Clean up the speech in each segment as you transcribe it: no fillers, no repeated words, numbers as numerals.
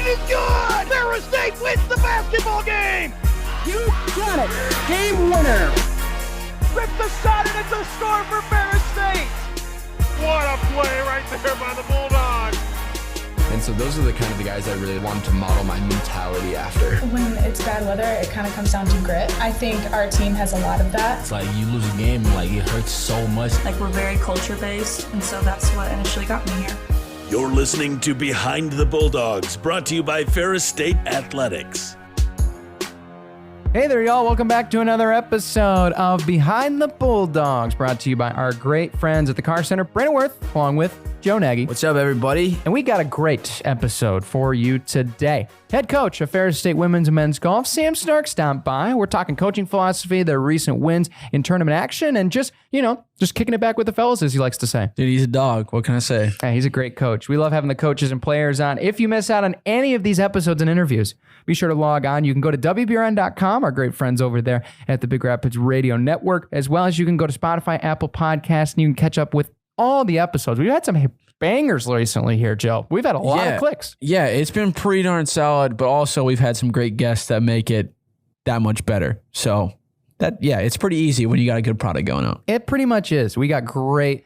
is good! Ferris State wins the basketball game! You got it! Game winner! Rips the shot and it's a score for Ferris State! What a play right there by the Bulldogs! And so those are the kind of the guys I really wanted to model my mentality after. When it's bad weather, it kind of comes down to grit. I think our team has a lot of that. It's like you lose a game, like it hurts so much. Like we're very culture-based, and so that's what initially got me here. You're listening to Behind the Bulldogs, brought to you by Ferris State Athletics. Hey there, y'all. Welcome back to another episode of Behind the Bulldogs, brought to you by our great friends at the Car Center, Brandon Worth, along with Joe Nagy. What's up, everybody? And we got a great episode for you today. Head coach of Ferris State Women's and Men's Golf, Sam Snark, stopped by. We're talking coaching philosophy, their recent wins in tournament action, and just kicking it back with the fellas, as he likes to say. Dude, he's a dog. What can I say? Hey, he's a great coach. We love having the coaches and players on. If you miss out on any of these episodes and interviews, be sure to log on. You can go to WBRN.com, our great friends over there at the Big Rapids Radio Network, as well as you can go to Spotify, Apple Podcasts, and you can catch up with all the episodes. We've had some bangers recently here, Joe. We've had a lot of clicks. Yeah, it's been pretty darn solid, but also we've had some great guests that make it that much better. So it's pretty easy when you got a good product going out. It pretty much is. We got great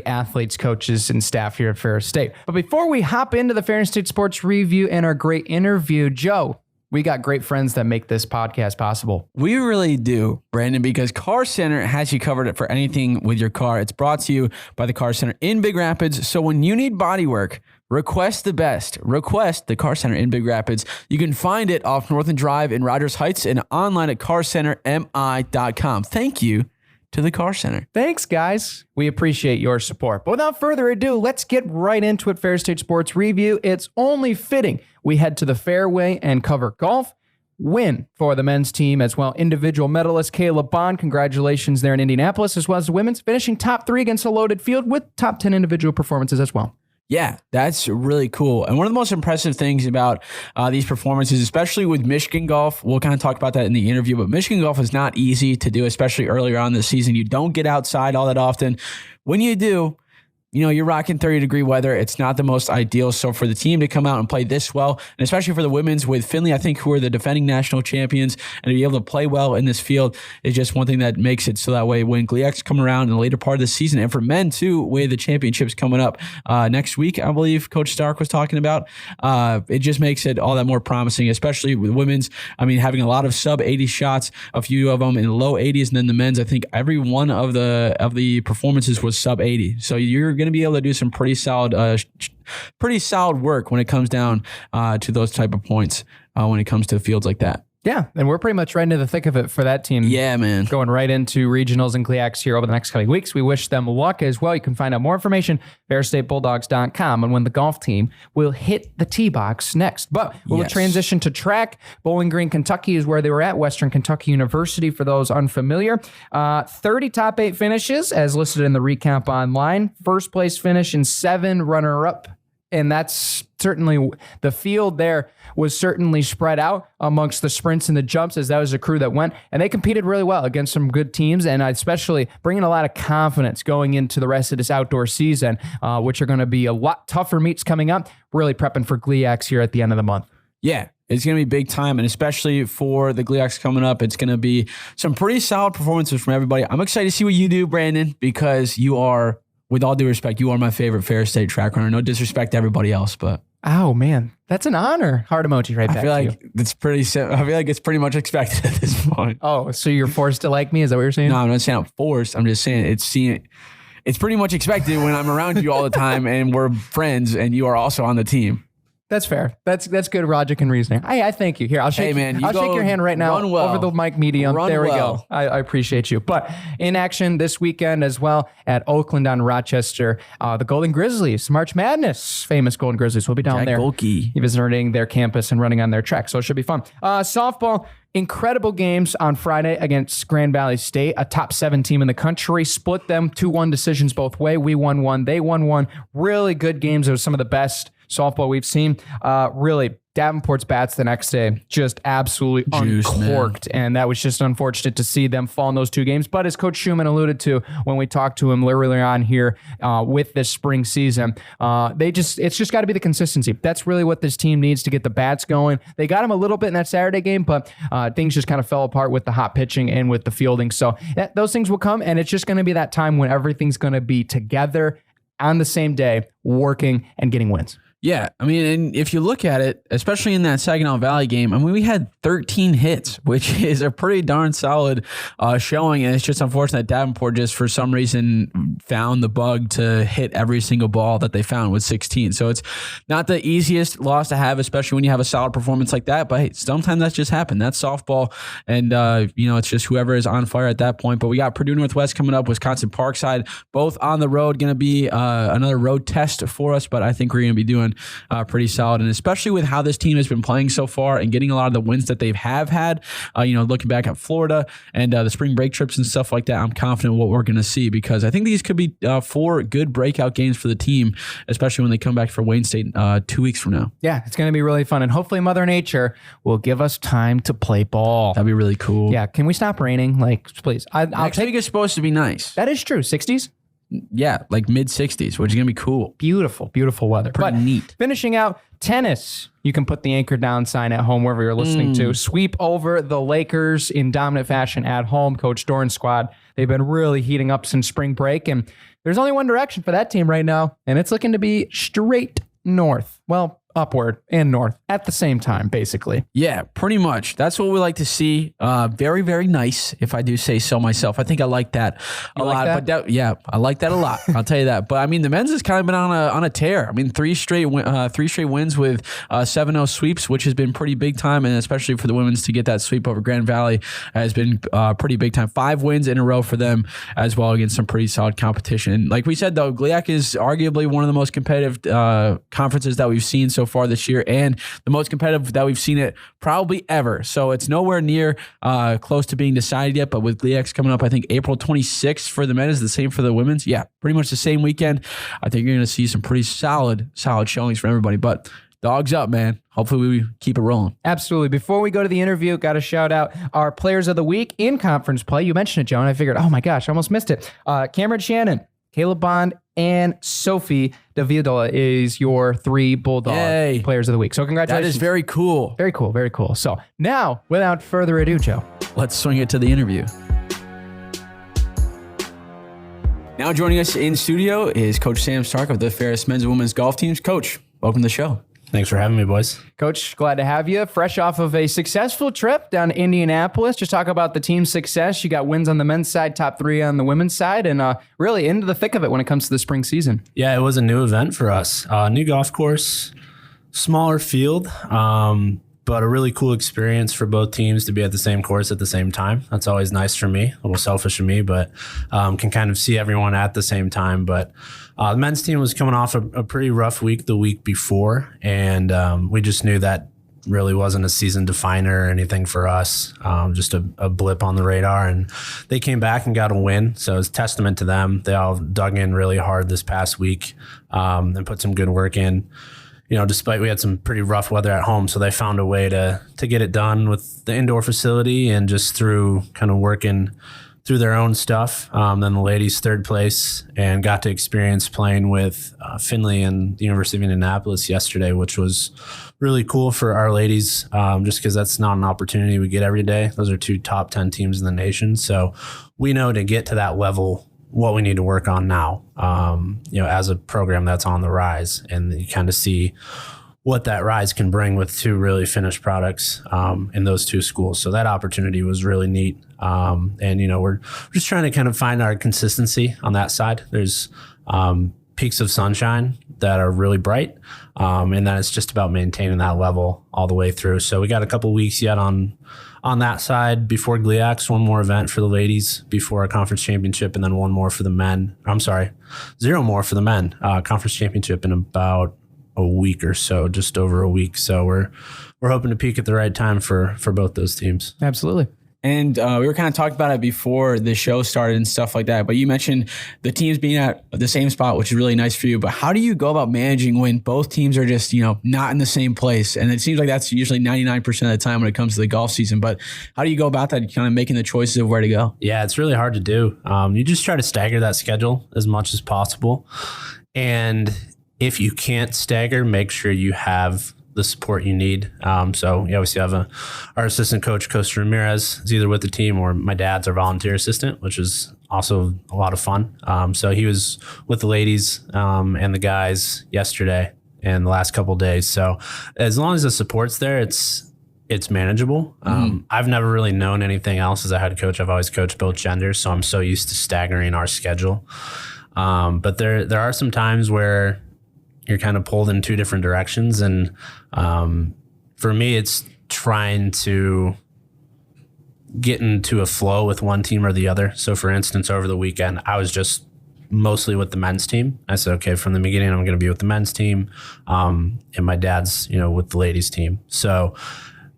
athletes, coaches, and staff here at Ferris State. But before we hop into the Ferris State Sports Review and our great interview, Joe, we got great friends that make this podcast possible. We really do, Brandon, because Car Center has you covered for anything with your car. It's brought to you by the Car Center in Big Rapids. So when you need body work, request the best. Request the Car Center in Big Rapids. You can find it off Northern Drive in Rogers Heights and online at carcentermi.com. Thank you to the Car Center. Thanks, guys. We appreciate your support. But without further ado, let's get right into it. Ferris State Sports Review. It's only fitting we head to the fairway and cover golf. Win for the men's team as well. Individual medalist Caleb Bond, congratulations there in Indianapolis, as well as the women's, finishing top 3 against a loaded field with top 10 individual performances as well. Yeah, that's really cool. And one of the most impressive things about these performances, especially with Michigan golf, we'll kind of talk about that in the interview, but Michigan golf is not easy to do, especially earlier on in the season. You don't get outside all that often. When you do, you're rocking 30-degree weather. It's not the most ideal. So for the team to come out and play this well, and especially for the women's with Finley, I think, who are the defending national champions, and to be able to play well in this field is just one thing that makes it so that way when GLIACs come around in the later part of the season, and for men too, with the championships coming up next week, I believe Coach Stark was talking about, it just makes it all that more promising, especially with women's. I mean, having a lot of sub 80 shots, a few of them in the low 80s, and then the men's, I think every one of the performances was sub 80. So you're going to be able to do some pretty solid work when it comes down to those type of points when it comes to fields like that. Yeah, and we're pretty much right into the thick of it for that team. Yeah, man. Going right into regionals and GLIACs here over the next coming weeks. We wish them luck as well. You can find out more information at FerrisStateBulldogs.com and when the golf team will hit the tee box next. But we'll transition to track. Bowling Green, Kentucky is where they were at. Western Kentucky University, for those unfamiliar. 30 top 8 finishes as listed in the recap online. First place finish and 7 runner-up. And that's certainly, the field there was certainly spread out amongst the sprints and the jumps, as that was a crew that went. And they competed really well against some good teams, and especially bringing a lot of confidence going into the rest of this outdoor season, which are going to be a lot tougher meets coming up. Really prepping for GLIACs here at the end of the month. Yeah. It's going to be big time, and especially for the GLIACs coming up, it's going to be some pretty solid performances from everybody. I'm excited to see what you do, Brandon, because you are, with all due respect, you are my favorite Ferris State track runner. No disrespect to everybody else, but... Oh, man. That's an honor. Heart emoji right back to you. I feel like it's pretty much expected at this point. Oh, so you're forced to like me? Is that what you're saying? No, I'm not saying I'm forced. I'm just saying it's pretty much expected when I'm around you all the time and we're friends and you are also on the team. That's fair. That's good logic and reasoning. I thank you. Here, I'll shake your hand right now over the mic medium. There we go. I appreciate you. But in action this weekend as well at Oakland on Rochester, the Golden Grizzlies, March Madness, famous Golden Grizzlies will be down there visiting their campus and running on their track. So it should be fun. Softball, incredible games on Friday against Grand Valley State, a top 7 team in the country. Split them 2-1 decisions both way. We won 1, they won 1. Really good games. It was some of the best softball we've seen. Really, Davenport's bats the next day just absolutely uncorked, and that was just unfortunate to see them fall in those 2 games. But as Coach Schumann alluded to when we talked to him earlier on here with this spring season, it's just got to be the consistency. That's really what this team needs to get the bats going. They got him a little bit in that Saturday game, but things just kind of fell apart with the hot pitching and with the fielding. So those things will come, and it's just going to be that time when everything's going to be together on the same day, working and getting wins. Yeah, I mean, and if you look at it, especially in that Saginaw Valley game, I mean, we had 13 hits, which is a pretty darn solid showing, and it's just unfortunate that Davenport just for some reason found the bug to hit every single ball that they found with 16. So it's not the easiest loss to have, especially when you have a solid performance like that, but hey, sometimes that's just happened. That's softball, and it's just whoever is on fire at that point. But we got Purdue Northwest coming up, Wisconsin Parkside, both on the road, going to be another road test for us, but I think we're going to be doing pretty solid, and especially with how this team has been playing so far and getting a lot of the wins that they have had, looking back at Florida and the spring break trips and stuff like that, I'm confident what we're going to see, because I think these could be 4 good breakout games for the team, especially when they come back for Wayne State 2 weeks from now. Yeah, it's going to be really fun, and hopefully Mother Nature will give us time to play ball. That'd be really cool. Yeah, can we stop raining? Please. Next week is supposed to be nice. That is true. 60s? Yeah, like mid-60s, which is going to be cool. Beautiful, beautiful weather. Pretty neat. Finishing out tennis, you can put the anchor down sign at home wherever you're listening to. Sweep over the Lakers in dominant fashion at home. Coach Doran's squad, they've been really heating up since spring break, and there's only one direction for that team right now, and it's looking to be straight north. Well, upward and north at the same time, basically. Yeah, pretty much. That's what we like to see. Very, very nice, if I do say so myself. I think I like that a lot. But I like that a lot. I'll tell you that. But I mean, the men's has kind of been on a tear. I mean, 3 straight wins with 7-0 sweeps, which has been pretty big time, and especially for the women's to get that sweep over Grand Valley has been pretty big time. 5 wins in a row for them as well against some pretty solid competition. And like we said, though, GLIAC is arguably one of the most competitive conferences that we've seen so far this year, and the most competitive that we've seen it probably ever. So it's nowhere near close to being decided yet, but with GLIACs coming up, I think April 26th for the men is the same for the women's. Yeah, pretty much the same weekend. I think you're going to see some pretty solid showings from everybody, but dogs up, man. Hopefully we keep it rolling. Absolutely. Before we go to the interview, got to shout out our players of the week in conference play. You mentioned it, Joe, and I figured, oh my gosh, I almost missed it. Cameron Shannon, Caleb Bond, and Sophie Davidola is your 3 Bulldog players of the week. So congratulations. That is very cool. Very cool. Very cool. So now, without further ado, Joe, let's swing it to the interview. Now joining us in studio is Coach Sam Stark of the Ferris men's and women's golf teams. Coach, welcome to the show. Thanks for having me, boys. Coach, glad to have you. Fresh off of a successful trip down to Indianapolis. Just talk about the team's success. You got wins on the men's side, top 3 on the women's side, and really into the thick of it when it comes to the spring season. Yeah, it was a new event for us. New golf course, smaller field, but a really cool experience for both teams to be at the same course at the same time. That's always nice for me, a little selfish of me, but can kind of see everyone at the same time. But the men's team was coming off a pretty rough week the week before, and we just knew that really wasn't a season definer or anything for us, just a blip on the radar. And they came back and got a win, so it's testament to them. They all dug in really hard this past week and put some good work in. Despite we had some pretty rough weather at home, so they found a way to get it done with the indoor facility and just through kind of working through their own stuff. Then the ladies 3rd place and got to experience playing with Findlay and the University of Indianapolis yesterday, which was really cool for our ladies, just because that's not an opportunity we get every day. Those are 2 top 10 teams in the nation. So we know to get to that level what we need to work on now, as a program that's on the rise, and you kind of see what that rise can bring with 2 really finished products in those 2 schools. So that opportunity was really neat. And, we're just trying to kind of find our consistency on that side. There's peaks of sunshine that are really bright, and then it's just about maintaining that level all the way through. So we got a couple weeks yet on that side before GLIACs, 1 more event for the ladies before a conference championship, and then 1 more for the men. 0 more for the men. Conference championship in about a week or so, just over a week. So we're hoping to peak at the right time for both those teams. Absolutely. And we were kind of talking about it before the show started and stuff like that. But you mentioned the teams being at the same spot, which is really nice for you. But how do you go about managing when both teams are just, not in the same place? And it seems like that's usually 99% of the time when it comes to the golf season. But how do you go about that, kind of making the choices of where to go? Yeah, it's really hard to do. You just try to stagger that schedule as much as possible. And if you can't stagger, make sure you have the support you need. So we obviously have our assistant coach, Costa Ramirez, is either with the team or my dad's our volunteer assistant, which is also a lot of fun. So he was with the ladies and the guys yesterday and the last couple of days. So as long as the support's there, it's manageable. I've never really known anything else as a head coach. I've always coached both genders, so I'm so used to staggering our schedule. But there are some times where you're kind of pulled in two different directions. And for me, it's trying to get into a flow with one team or the other. So for instance, over the weekend, I was just mostly with the men's team. I said, okay, from the beginning, I'm going to be with the men's team. And my dad's, with the ladies team. So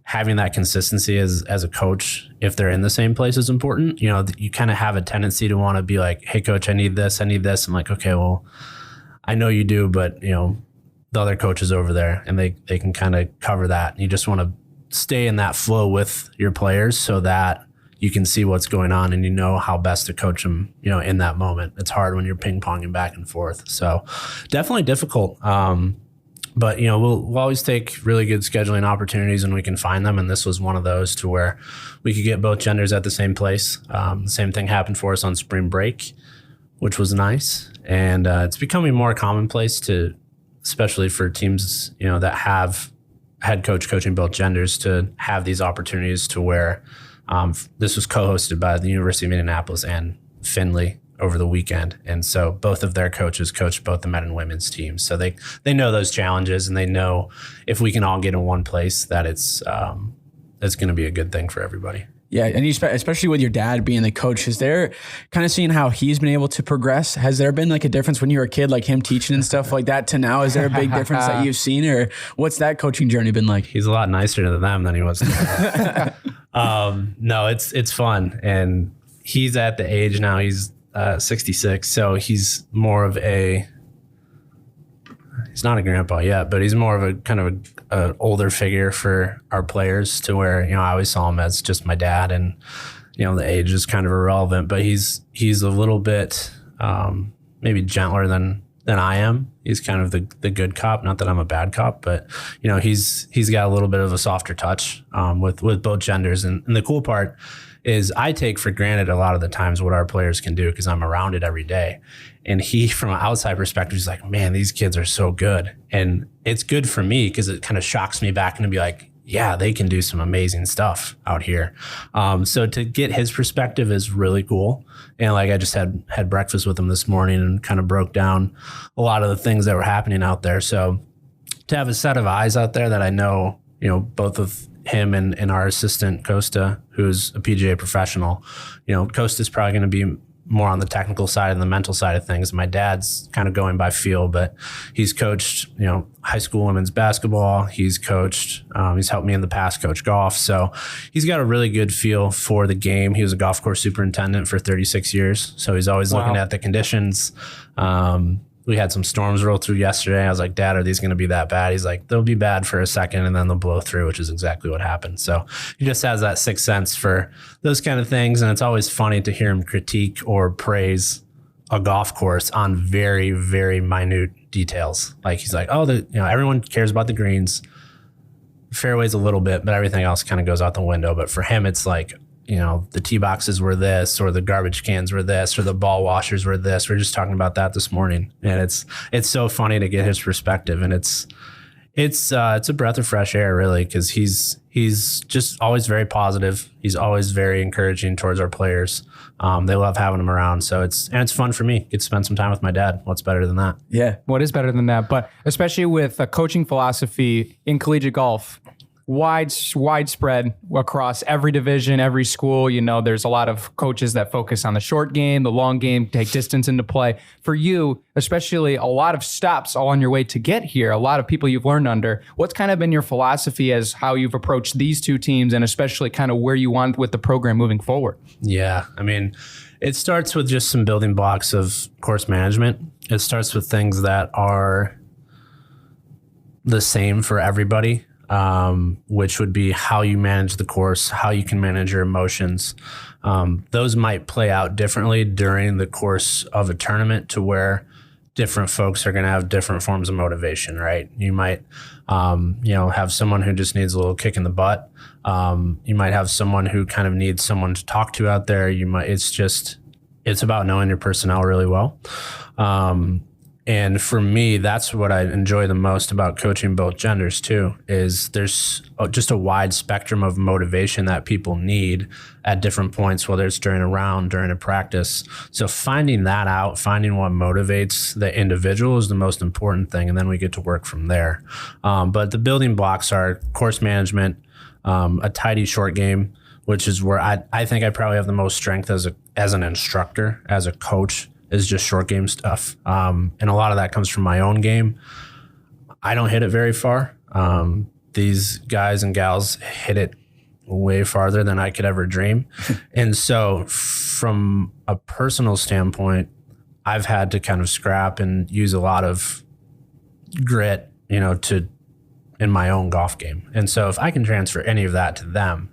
having that consistency as a coach, if they're in the same place, is important. You kind of have a tendency to want to be like, hey coach, I need this. I'm like, okay, well, I know you do, but the other coach is over there and they can kind of cover that. And you just want to stay in that flow with your players so that you can see what's going on and how best to coach them, in that moment. It's hard when you're ping-ponging back and forth. So definitely difficult. But we'll always take really good scheduling opportunities when we can find them. And this was one of those to where we could get both genders at the same place. The same thing happened for us on spring break, which was nice. And it's becoming more commonplace especially for teams, that have head coach coaching both genders, to have these opportunities to where this was co-hosted by the University of Indianapolis and Findlay over the weekend. And so both of their coaches coached both the men and women's teams. So they know those challenges, and they know if we can all get in one place that it's going to be a good thing for everybody. Yeah, and especially with your dad being the coach, is there kind of seeing how he's been able to progress? Has there been like a difference when you were a kid, like him teaching and stuff like that, to now? Is there a big difference that you've seen, or what's that coaching journey been like? He's a lot nicer to them than he was to me. No, it's fun, and he's at the age now. He's 66, so he's more of he's not a grandpa yet, but he's more of a kind of an older figure for our players, to where, I always saw him as just my dad, and, the age is kind of irrelevant, but he's a little bit maybe gentler than I am. He's kind of the good cop. Not that I'm a bad cop, but, he's got a little bit of a softer touch with both genders. And the cool part is I take for granted a lot of the times what our players can do because I'm around it every day. And he, from an outside perspective, is like, man, these kids are so good. And it's good for me because it kind of shocks me back and to be like, yeah, they can do some amazing stuff out here. So to get his perspective is really cool. And like I just had breakfast with him this morning and kind of broke down a lot of the things that were happening out there. So to have a set of eyes out there that I know, both of him and our assistant Costa, who's a PGA professional, Costa's probably going to be more on the technical side and the mental side of things. My dad's kind of going by feel, but he's coached, high school women's basketball. He's coached, he's helped me in the past coach golf. So he's got a really good feel for the game. He was a golf course superintendent for 36 years. So he's always looking at the conditions. We had some storms roll through yesterday. I was like, Dad, are these going to be that bad? He's like, they'll be bad for a second and then they'll blow through, which is exactly what happened. So he just has that sixth sense for those kind of things. And it's always funny to hear him critique or praise a golf course on very, very minute details. Like he's like, oh, everyone cares about the greens, fairways a little bit, but everything else kind of goes out the window. But for him, it's like, the tee boxes were this, or the garbage cans were this, or the ball washers were this. We were just talking about that this morning, and it's so funny to get his perspective, and it's a breath of fresh air, really, because he's just always very positive. He's always very encouraging towards our players. They love having him around, so it's fun for me. Get to spend some time with my dad. What's better than that? Yeah, what is better than that? But especially with a coaching philosophy in collegiate golf, widespread across every division, every school. You know, there's a lot of coaches that focus on the short game, the long game, take distance into play. For you, especially a lot of stops all on your way to get here, a lot of people you've learned under. What's kind of been your philosophy as how you've approached these two teams and especially kind of where you want with the program moving forward? Yeah, I mean, it starts with just some building blocks of course management. It starts with things that are the same for everybody. Which would be how you manage the course, how you can manage your emotions. Those might play out differently during the course of a tournament to where different folks are going to have different forms of motivation, right? You might, have someone who just needs a little kick in the butt. You might have someone who kind of needs someone to talk to out there. It's about knowing your personnel really well. And for me, that's what I enjoy the most about coaching both genders too, is there's just a wide spectrum of motivation that people need at different points, whether it's during a round, during a practice. So finding that out, finding what motivates the individual is the most important thing. And then we get to work from there. But the building blocks are course management, a tidy short game, which is where I think I probably have the most strength as an instructor, as a coach, is just short game stuff. And a lot of that comes from my own game. I don't hit it very far. These guys and gals hit it way farther than I could ever dream. And so from a personal standpoint, I've had to kind of scrap and use a lot of grit, in my own golf game. And so if I can transfer any of that to them,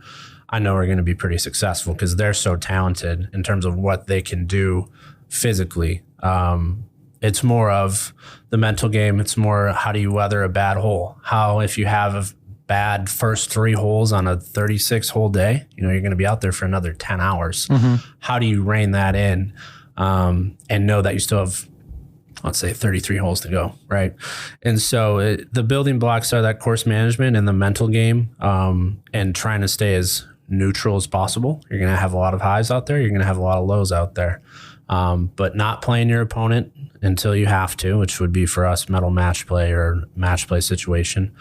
I know we're going to be pretty successful because they're so talented in terms of what they can do physically. It's more of the mental game. It's more, how do you weather a bad hole? How, if you have a bad first 3 holes on a 36 hole day, you're going to be out there for another 10 hours. Mm-hmm. How do you rein that in and know that you still have, let's say, 33 holes to go, right? And so the building blocks are that course management and the mental game, and trying to stay as neutral as possible. You're going to have a lot of highs out there. You're going to have a lot of lows out there. But not playing your opponent until you have to, which would be for us medal match play or match play situation.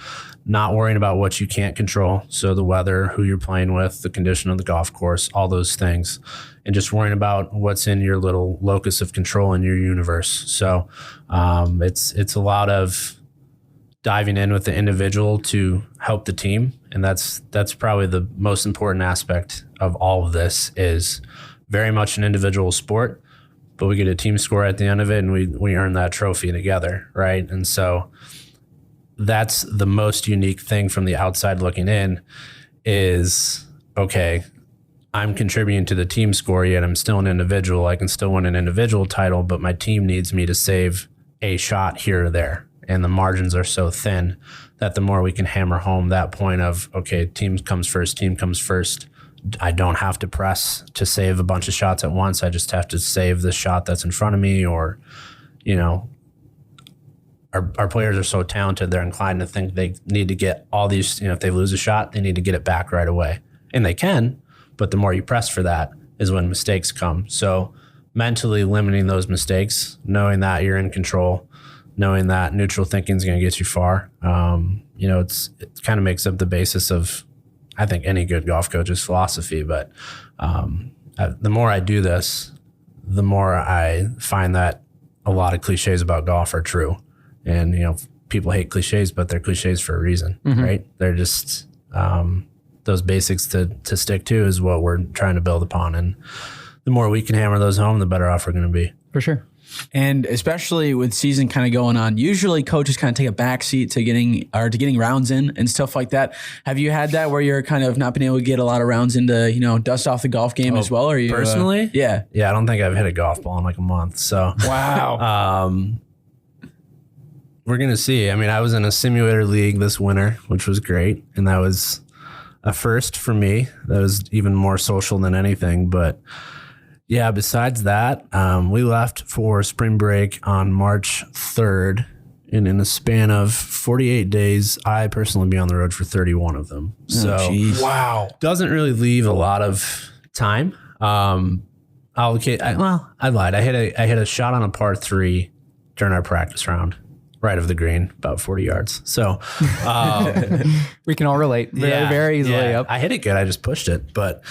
Not worrying about what you can't control. So the weather, who you're playing with, the condition of the golf course, all those things. And just worrying about what's in your little locus of control in your universe. So it's a lot of diving in with the individual to help the team. And that's probably the most important aspect of all of this, is very much an individual sport, but we get a team score at the end of it and we earn that trophy together, right? And so that's the most unique thing from the outside looking in is, okay, I'm contributing to the team score, yet I'm still an individual. I can still win an individual title, but my team needs me to save a shot here or there. And the margins are so thin that the more we can hammer home that point of, okay, team comes first. I don't have to press to save a bunch of shots at once. I just have to save the shot that's in front of me. Or, our players are so talented, they're inclined to think they need to get all these, if they lose a shot, they need to get it back right away. And they can, but the more you press for that is when mistakes come. So mentally limiting those mistakes, knowing that you're in control, knowing that neutral thinking is going to get you far. It kind of makes up the basis of, I think, any good golf coach's philosophy. But the more I do this, the more I find that a lot of cliches about golf are true. And, people hate cliches, but they're cliches for a reason, mm-hmm. right? They're just those basics to stick to is what we're trying to build upon. And the more we can hammer those home, the better off we're going to be. For sure. And especially with season kind of going on, usually coaches kind of take a backseat to getting rounds in and stuff like that. Have you had that where you're kind of not been able to get a lot of rounds into, dust off the golf game as well? Or you personally? Yeah. I don't think I've hit a golf ball in like a month. So wow. We're going to see. I mean, I was in a simulator league this winter, which was great. And that was a first for me. That was even more social than anything. But yeah, besides that, we left for spring break on March 3rd. And in a span of 48 days, I personally be on the road for 31 of them. So, wow. Doesn't really leave a lot of time. I lied. I hit a shot on a par 3 during our practice round. right of the green, about 40 yards. So We can all relate very easily. Yeah. Yep. I hit it good. I just pushed it. But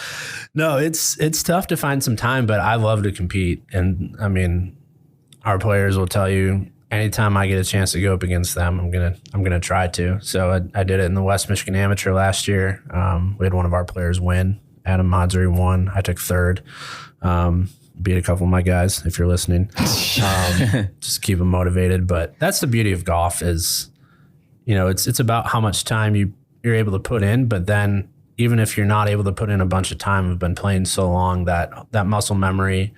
no, it's tough to find some time, but I love to compete. And I mean, our players will tell you anytime I get a chance to go up against them, I'm gonna try to. So I did it in the West Michigan Amateur last year. We had one of our players win. Adam Modsary won. I took third. Beat a couple of my guys, if you're listening. Just keep them motivated. But that's the beauty of golf is, it's about how much time you're able to put in. But then even if you're not able to put in a bunch of time, we've been playing so long that muscle memory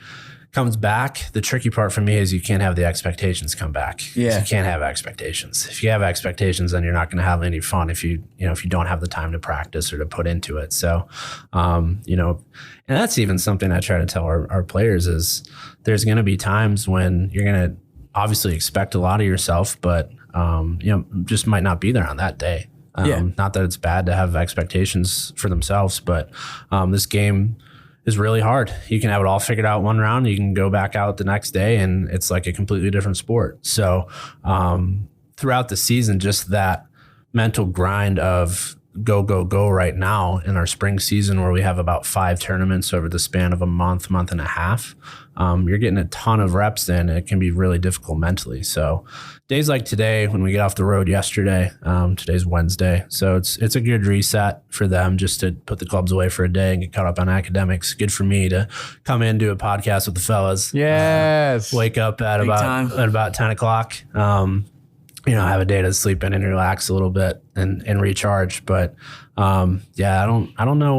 comes back. The tricky part for me is you can't have the expectations come back. Yeah. You can't have expectations. If you have expectations, then you're not going to have any fun if you don't have the time to practice or to put into it. So, and that's even something I try to tell our players is there's going to be times when you're going to obviously expect a lot of yourself, but, just might not be there on that day. Not that it's bad to have expectations for themselves, but this game is really hard. You can have it all figured out one round. You can go back out the next day and it's like a completely different sport. So throughout the season, just that mental grind of go right now in our spring season where we have about 5 tournaments over the span of a month and a half, you're getting a ton of reps in. It can be really difficult mentally. So days like today, when we get off the road yesterday, today's Wednesday. So it's a good reset for them just to put the clubs away for a day and get caught up on academics. Good for me to come in, do a podcast with the fellas. Yes. Wake up at about 10 o'clock. Have a day to sleep in and relax a little bit and recharge. But I don't know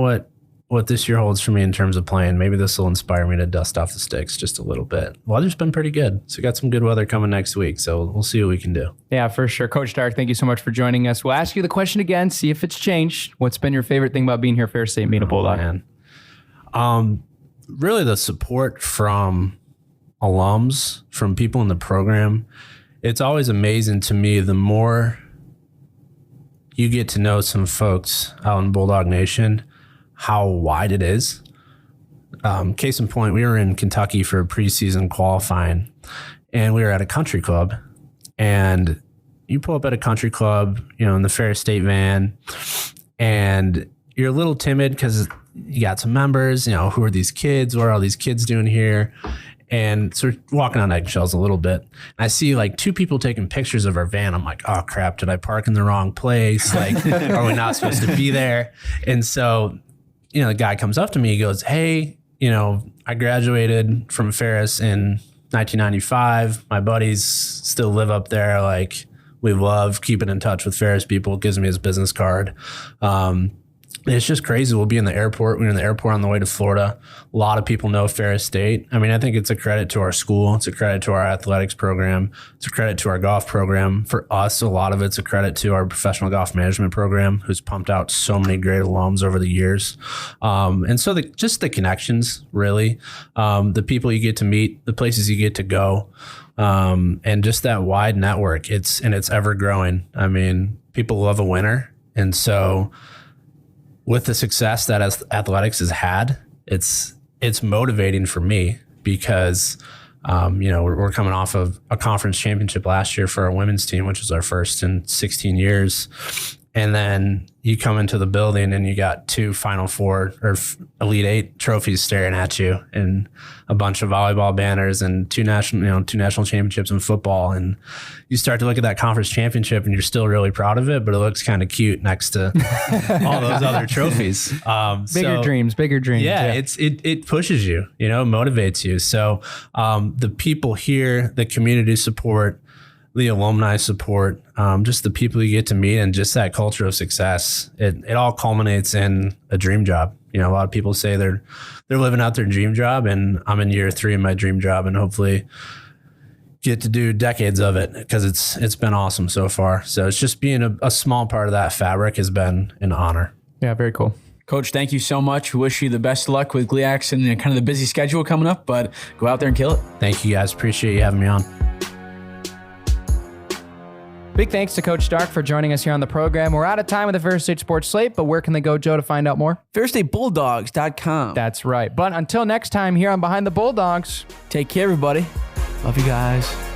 what this year holds for me in terms of playing. Maybe this will inspire me to dust off the sticks just a little bit. Weather's been pretty good. So we got some good weather coming next week. So we'll see what we can do. Yeah, for sure. Coach Dark, thank you so much for joining us. We'll ask you the question again, see if it's changed. What's been your favorite thing about being here at Ferris State meeting a Bulldog? Man. Really the support from alums, from people in the program. It's always amazing to me the more you get to know some folks out in Bulldog Nation, how wide it is. Case in point, we were in Kentucky for preseason qualifying and we were at a country club, and you pull up at a country club, in the Ferris State van, and you're a little timid because you got some members, who are these kids? What are all these kids doing here? And sort of walking on eggshells a little bit. I see like 2 people taking pictures of our van. I'm like, oh crap, did I park in the wrong place? Like, are we not supposed to be there? And so, the guy comes up to me, he goes, hey, I graduated from Ferris in 1995. My buddies still live up there. Like, we love keeping in touch with Ferris people. Gives me his business card. It's just crazy. We'll be in the airport. We're in the airport on the way to Florida. A lot of people know Ferris State. I mean, I think it's a credit to our school. It's a credit to our athletics program. It's a credit to our golf program. For us, a lot of it's a credit to our professional golf management program, who's pumped out so many great alums over the years. And so just the connections, really, the people you get to meet, the places you get to go, and just that wide network. It's ever growing. I mean, people love a winner. And so with the success that athletics has had, it's motivating for me because, we're coming off of a conference championship last year for our women's team, which was our first in 16 years. And then you come into the building and you got 2 Final Four or Elite 8 trophies staring at you, and a bunch of volleyball banners and 2 national championships in football. And you start to look at that conference championship and you're still really proud of it, but it looks kind of cute next to all those other trophies. Bigger dreams. Yeah, it pushes you, motivates you. So the people here, the community support, the alumni support, just the people you get to meet, and just that culture of success. It all culminates in a dream job. A lot of people say they're living out their dream job, and I'm in year 3 of my dream job, and hopefully get to do decades of it because it's been awesome so far. So it's just being a small part of that fabric has been an honor. Yeah, very cool. Coach, thank you so much. We wish you the best of luck with GLIACs and kind of the busy schedule coming up, but go out there and kill it. Thank you guys. Appreciate you having me on. Big thanks to Coach Dark for joining us here on the program. We're out of time with the Ferris State Sports Slate, but where can they go, Joe, to find out more? FerrisStateBulldogs.com. That's right. But until next time here on Behind the Bulldogs, take care, everybody. Love you guys.